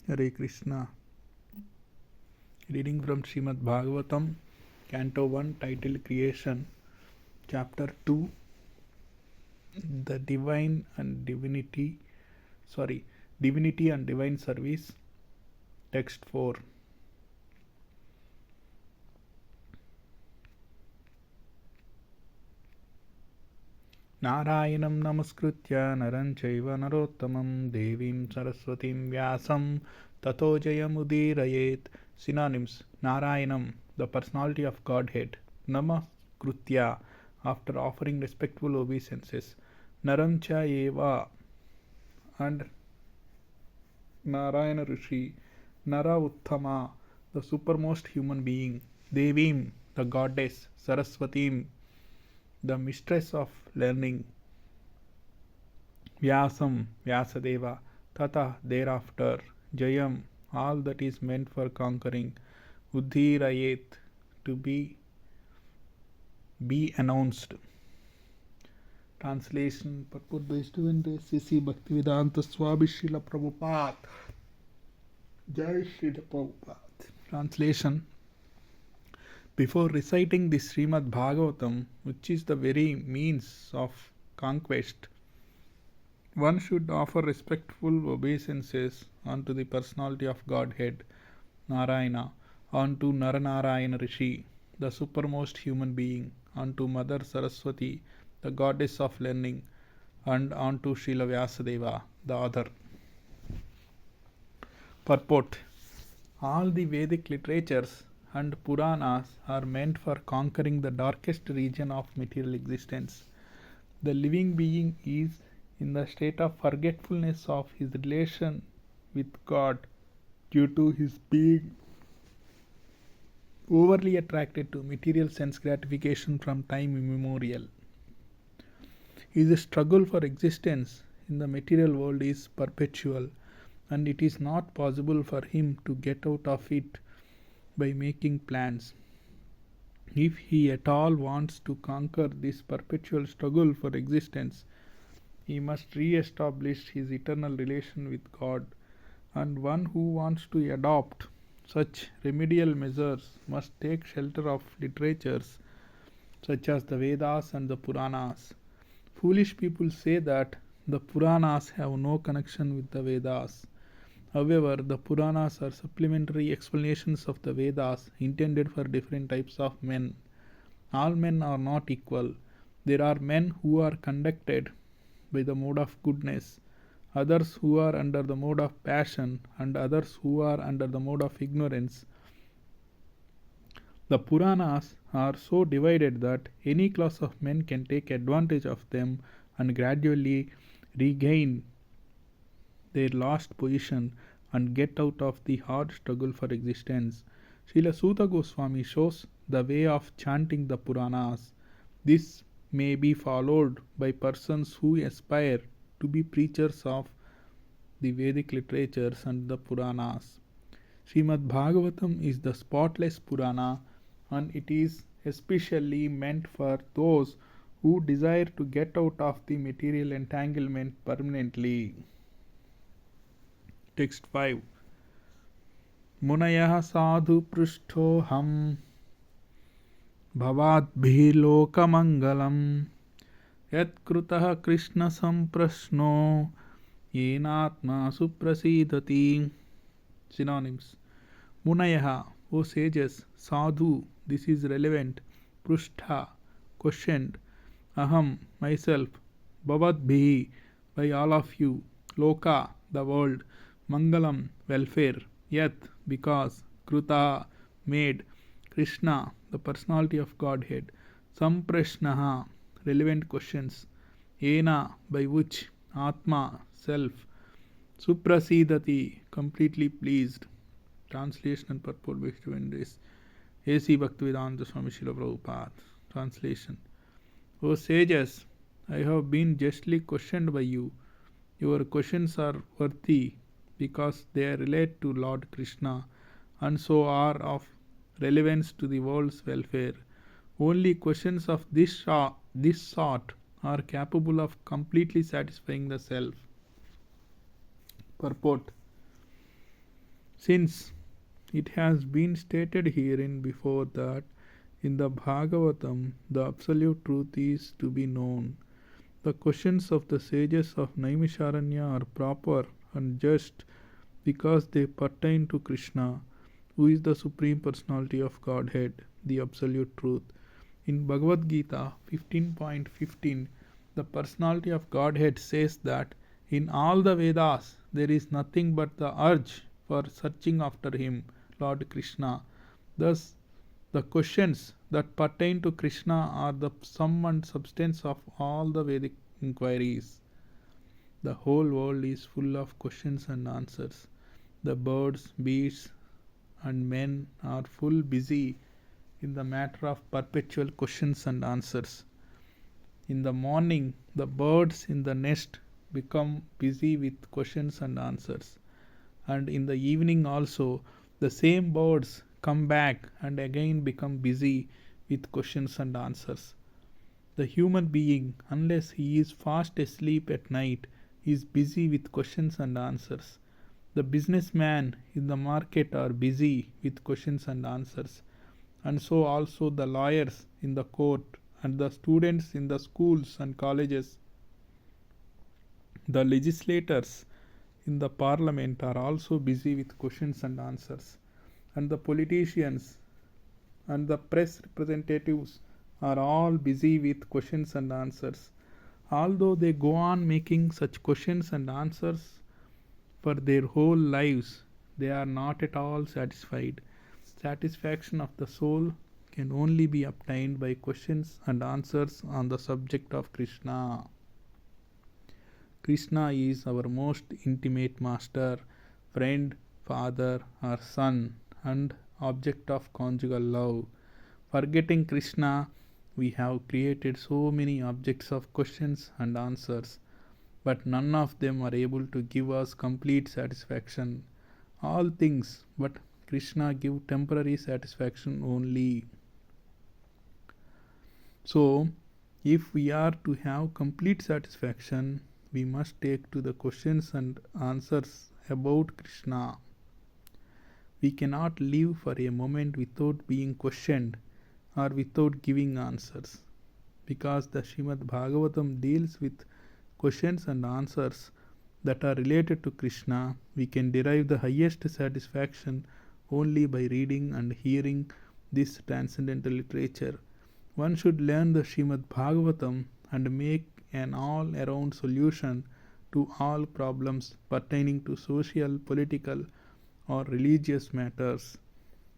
Hare Krishna. Reading from Srimad Bhagavatam, Canto 1, titled Creation, Chapter 2, The Divine and Divinity, Divinity and Divine Service, Text 4. Narayanam namaskritya naram chaiva narottamam devim saraswatim vyasam tato jayamudirayet. Synonyms: Narayanam, the personality of Godhead; namaskritya, after offering respectful obeisances; naram cha eva, and Narayana Rishi; Nara Uttama, the supermost human being; Devim, the goddess; Saraswatim, the mistress of learning; Vyasam, Vyasadeva; Tata, thereafter; Jayam, all that is meant for conquering; Uddhirayet, to be announced. Translation, purport by student C.C. Bhaktivedanta Swami Srila Prabhupada. Jai Srila Prabhupada. Translation. Before reciting the Srimad Bhagavatam, which is the very means of conquest, one should offer respectful obeisances unto the personality of Godhead, Narayana, unto Naranarayana Rishi, the supermost human being, unto Mother Saraswati, the goddess of learning, and unto Srila Vyasadeva, the author. Purport. All the Vedic literatures and Puranas are meant for conquering the darkest region of material existence. The living being is in the state of forgetfulness of his relation with God due to his being overly attracted to material sense gratification from time immemorial. His struggle for existence in the material world is perpetual, and it is not possible for him to get out of it by making plans. If he at all wants to conquer this perpetual struggle for existence, he must re-establish his eternal relation with God, and one who wants to adopt such remedial measures must take shelter of literatures such as the Vedas and the Puranas. Foolish people say that the Puranas have no connection with the Vedas. However, the Puranas are supplementary explanations of the Vedas intended for different types of men. All men are not equal. There are men who are conducted by the mode of goodness, others who are under the mode of passion, and others who are under the mode of ignorance. The Puranas are so divided that any class of men can take advantage of them and gradually regain their lost position and get out of the hard struggle for existence. Srila Suta Goswami shows the way of chanting the Puranas. This may be followed by persons who aspire to be preachers of the Vedic literatures and the Puranas. Srimad Bhagavatam is the spotless Purana, and it is especially meant for those who desire to get out of the material entanglement permanently. Text 5. Munayah sadhu prishtoham bhavadbhi lokamangalam yat krutah krishna samprashno yenatma suprasidati. Synonyms: Munayah, O sages; sadhu, this is relevant; prushtha, questioned; aham, myself; bhavadbhi, by all of you; loka, the world; mangalam, welfare; yat, because; kruta, made; Krishna, the personality of Godhead; samprashnaha, relevant questions; ena, by which; atma, self; suprasidati, completely pleased. Translation and purport by students A.C. Bhaktivedanta Swami Srila Prabhupada. Translation. O sages, I have been justly questioned by you. Your questions are worthy because they relate to Lord Krishna and so are of relevance to the world's welfare. Only questions of this sort are capable of completely satisfying the self. Purport. Since it has been stated herein before that in the Bhagavatam the absolute truth is to be known. The questions of the sages of Naimisharanya are proper and just because they pertain to Krishna, who is the Supreme Personality of Godhead, the Absolute Truth. In Bhagavad Gita 15.15, the Personality of Godhead says that in all the Vedas there is nothing but the urge for searching after Him, Lord Krishna. Thus, the questions that pertain to Krishna are the sum and substance of all the Vedic inquiries. The whole world is full of questions and answers. The birds, beasts, and men are full busy in the matter of perpetual questions and answers. In the morning, the birds in the nest become busy with questions and answers. And in the evening also, the same birds come back and again become busy with questions and answers. The human being, unless he is fast asleep at night, is busy with questions and answers. The businessmen in the market are busy with questions and answers, and so also the lawyers in the court and the students in the schools and colleges. The legislators in the parliament are also busy with questions and answers, and the politicians and the press representatives are all busy with questions and answers. Although they go on making such questions and answers for their whole lives, they are not at all satisfied. Satisfaction of the soul can only be obtained by questions and answers on the subject of Krishna. Krishna is our most intimate master, friend, father, or son, and object of conjugal love. Forgetting Krishna, we have created so many objects of questions and answers, but none of them are able to give us complete satisfaction. All things but Krishna give temporary satisfaction only. So, if we are to have complete satisfaction, we must take to the questions and answers about Krishna. We cannot live for a moment without being questioned or without giving answers. Because the Srimad Bhagavatam deals with questions and answers that are related to Krishna, we can derive the highest satisfaction only by reading and hearing this transcendental literature. One should learn the Srimad Bhagavatam and make an all around solution to all problems pertaining to social, political, or religious matters.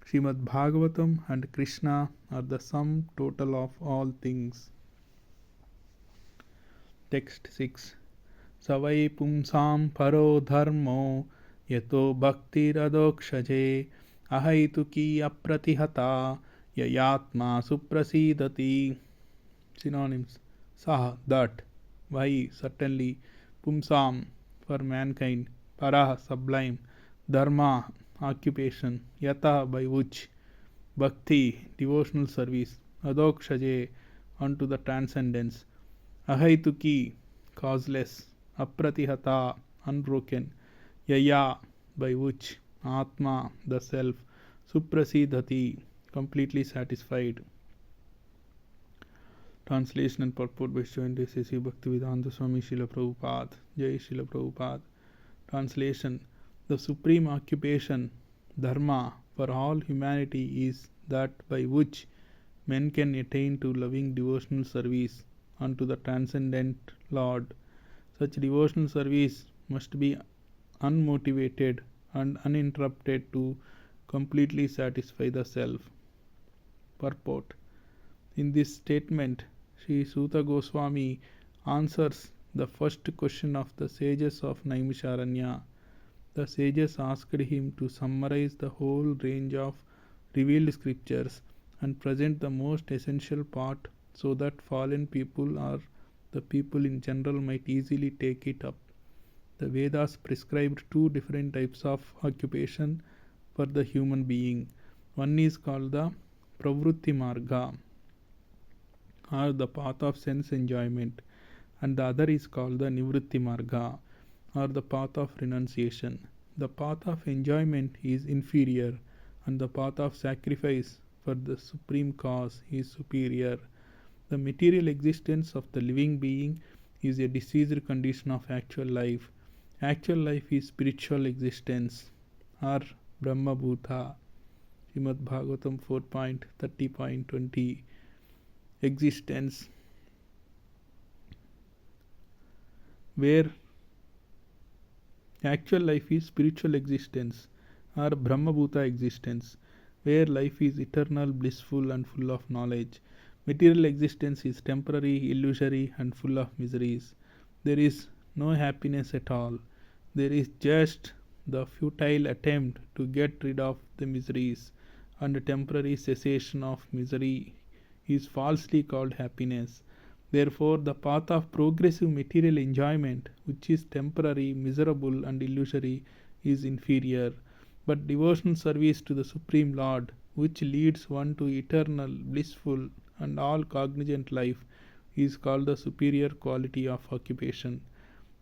Srimad Bhagavatam and Krishna are the sum total of all things. Text 6. Savai pumsam paro dharmo yato bhakti radokshage ahaituki apratihata yayatma suprasidati. Synonyms. Sah, that. Why, certainly. Pumsam, for mankind. Parah, sublime. Dharma, occupation. Yata, by which. Bhakti, devotional service. Adokshaje, unto the transcendence. Ahaituki, causeless. Apratihata, unbroken. Yaya, by which. Atma, the self. Suprasidhati, completely satisfied. Translation and purport by Joint Sri Bhaktivedanta Swami Srila Prabhupada. Jai Srila Prabhupada. Translation. The supreme occupation, dharma, for all humanity is that by which men can attain to loving devotional service unto the transcendent Lord. Such devotional service must be unmotivated and uninterrupted to completely satisfy the self. Purport. In this statement, Sri Suta Goswami answers the first question of the sages of Naimisharanya. The sages asked him to summarize the whole range of revealed scriptures and present the most essential part so that fallen people or the people in general might easily take it up. The Vedas prescribed two different types of occupation for the human being. One is called the Pravrutti Marga, or the path of sense enjoyment, and the other is called the Nivritti Marga, or the path of renunciation. The path of enjoyment is inferior, and the path of sacrifice for the supreme cause is superior. The material existence of the living being is a diseased condition of actual life. Actual life is spiritual existence, or Brahma Bhuta. Srimad Bhagavatam 4.30.20. Existence, where actual life is spiritual existence, or Brahma Bhuta existence, where life is eternal, blissful, and full of knowledge. Material existence is temporary, illusory, and full of miseries. There is no happiness at all. There is just the futile attempt to get rid of the miseries, and temporary cessation of misery is falsely called happiness. Therefore, the path of progressive material enjoyment, which is temporary, miserable, and illusory, is inferior. But devotional service to the Supreme Lord, which leads one to eternal, blissful, and all cognizant life, is called the superior quality of occupation.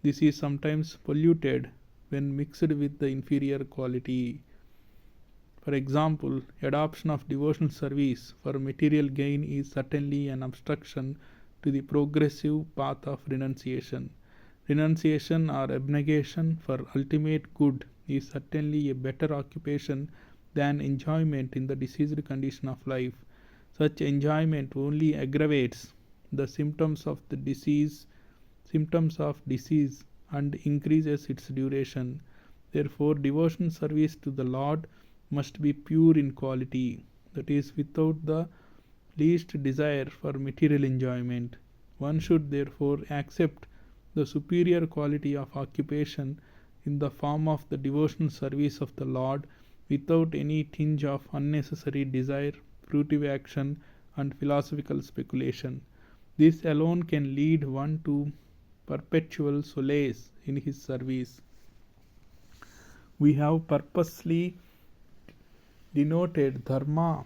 This is sometimes polluted when mixed with the inferior quality. For example, adoption of devotional service for material gain is certainly an obstruction to the progressive path of renunciation. Renunciation or abnegation for ultimate good is certainly a better occupation than enjoyment in the diseased condition of life. Such enjoyment only aggravates the symptoms of disease and increases its duration. Therefore, devotional service to the Lord must be pure in quality, that is, without the least desire for material enjoyment. One should therefore accept the superior quality of occupation in the form of the devotional service of the Lord without any tinge of unnecessary desire, fruitive action, and philosophical speculation. This alone can lead one to perpetual solace in his service. We have purposely denoted dharma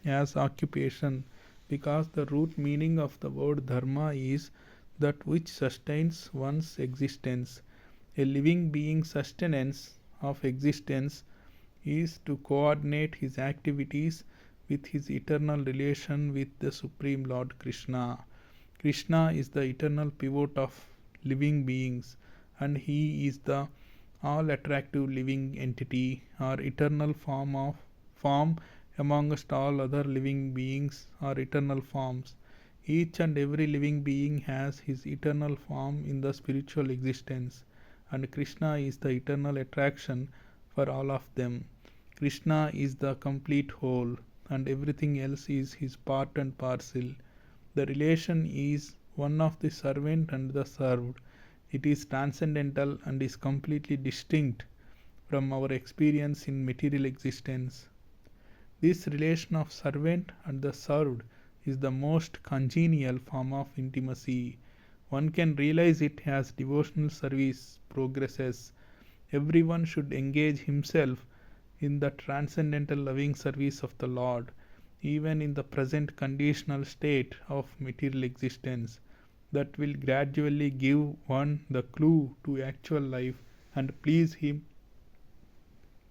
as occupation because the root meaning of the word dharma is that which sustains one's existence. A living being's sustenance of existence is to coordinate his activities with his eternal relation with the Supreme Lord Krishna. Krishna is the eternal pivot of living beings, and he is the all attractive living entity or eternal form amongst all other living beings or eternal forms. Each and every living being has his eternal form in the spiritual existence, and Krishna is the eternal attraction for all of them. Krishna is the complete whole, and everything else is his part and parcel. The relation is one of the servant and the served. It is transcendental and is completely distinct from our experience in material existence. This relation of servant and the served is the most congenial form of intimacy. One can realize it as devotional service progresses. Everyone should engage himself in the transcendental loving service of the Lord, even in the present conditional state of material existence. That will gradually give one the clue to actual life and please him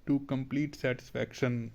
to complete satisfaction.